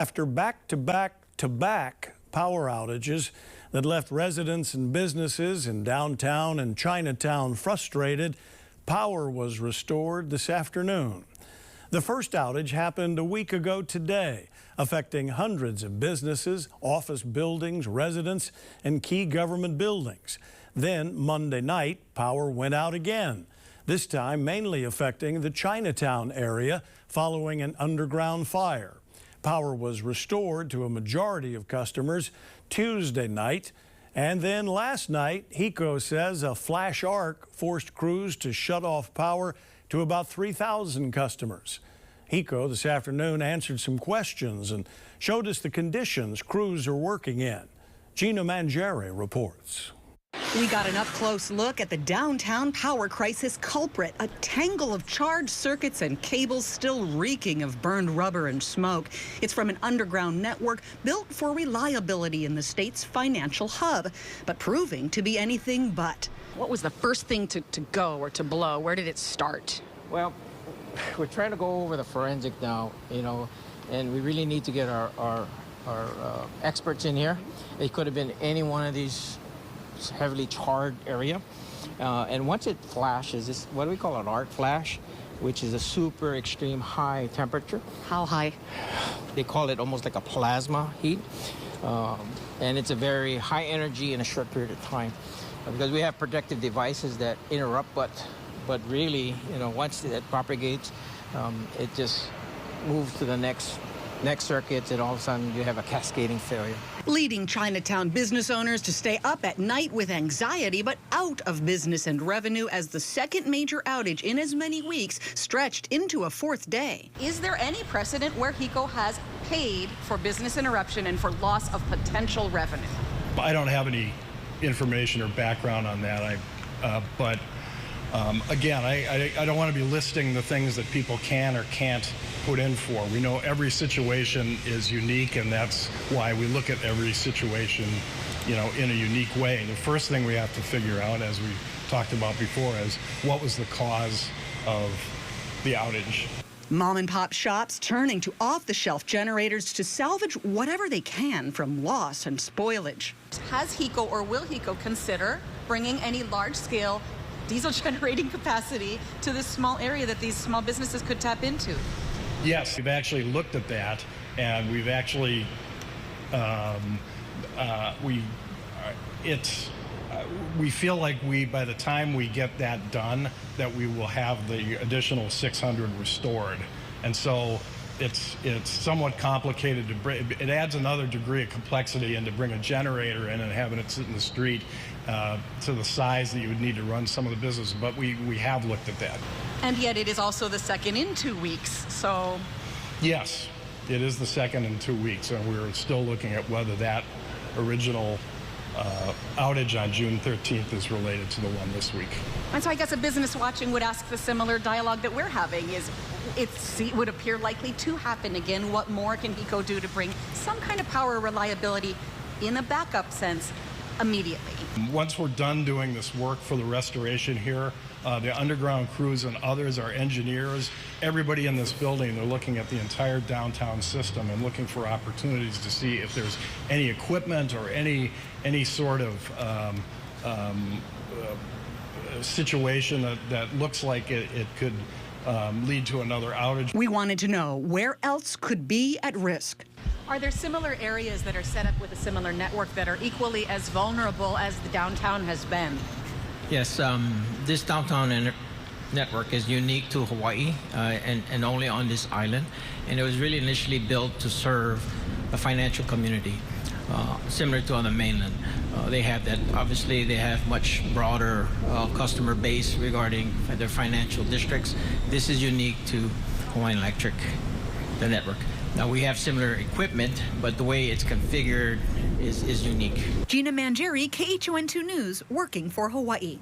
After back-to-back-to-back power outages that left residents and businesses in downtown and Chinatown frustrated, power was restored this afternoon. The first outage happened a week ago today, affecting hundreds of businesses, office buildings, residents, and key government buildings. Then Monday night, power went out again, this time mainly affecting the Chinatown area following an underground fire. Power was restored to a majority of customers Tuesday night. And then last night, HECO says a flash arc forced crews to shut off power to about 3,000 customers. HECO this afternoon answered some questions and showed us the conditions crews are working in. Gina Mangieri reports. We got an up-close look at the downtown power crisis culprit, a tangle of charged circuits and cables still reeking of burned rubber and smoke. It's from an underground network built for reliability in the state's financial hub, but proving to be anything but. What was the first thing to go or to blow? Where did it start? Well, we're trying to go over the forensic now, and we really need to get our experts in here. It could have been any one of these heavily charred area, and once it flashes, this what do we call an arc flash, which is a super extreme high temperature. How high? They call it almost like a plasma heat, and it's a very high energy in a short period of time, because we have protective devices that interrupt, but really, once it propagates, it just moves to the next circuits, and all of a sudden you have a cascading failure. Leading Chinatown business owners to stay up at night with anxiety, but out of business and revenue as the second major outage in as many weeks stretched into a fourth day. Is there any precedent where HECO has paid for business interruption and for loss of potential revenue? I don't have any information or background on that. Again, I don't want to be listing the things that people can or can't put in for. We know every situation is unique, and that's why we look at every situation, in a unique way. The first thing we have to figure out, as we talked about before, is what was the cause of the outage. Mom and pop shops turning to off-the-shelf generators to salvage whatever they can from loss and spoilage. Has HECO or will HECO consider bringing any large-scale diesel generating capacity to this small area that these small businesses could tap into? Yes, we've actually looked at that, and we've actually we feel like by the time we get that done, that we will have the additional 600 restored. And so it's somewhat complicated to bring. It adds another degree of complexity, and to bring a generator in and having it sit in the street to the size that you would need to run some of the business. But we have looked at that. And yet it is also the second in 2 weeks, so. Yes, it is the second in 2 weeks, and we're still looking at whether that original outage on June 13th is related to the one this week. And so I guess a business watching would ask the similar dialogue that we're having is, it would appear likely to happen again. What more can HECO do to bring some kind of power reliability in a backup sense immediately? Once we're done doing this work for the restoration here, the underground crews and others, our engineers, everybody in this building, they're looking at the entire downtown system and looking for opportunities to see if there's any equipment or any sort of situation that looks like it could lead to another outage. We wanted to know where else could be at risk. Are there similar areas that are set up with a similar network that are equally as vulnerable as the downtown has been? Yes, this downtown network is unique to Hawaii and only on this island. And it was really initially built to serve a financial community, similar to on the mainland. They have that, obviously they have much broader customer base regarding their financial districts. This is unique to Hawaiian Electric, the network. Now we have similar equipment, but the way it's configured is unique. Gina Mangieri, KHON2 News, working for Hawaii.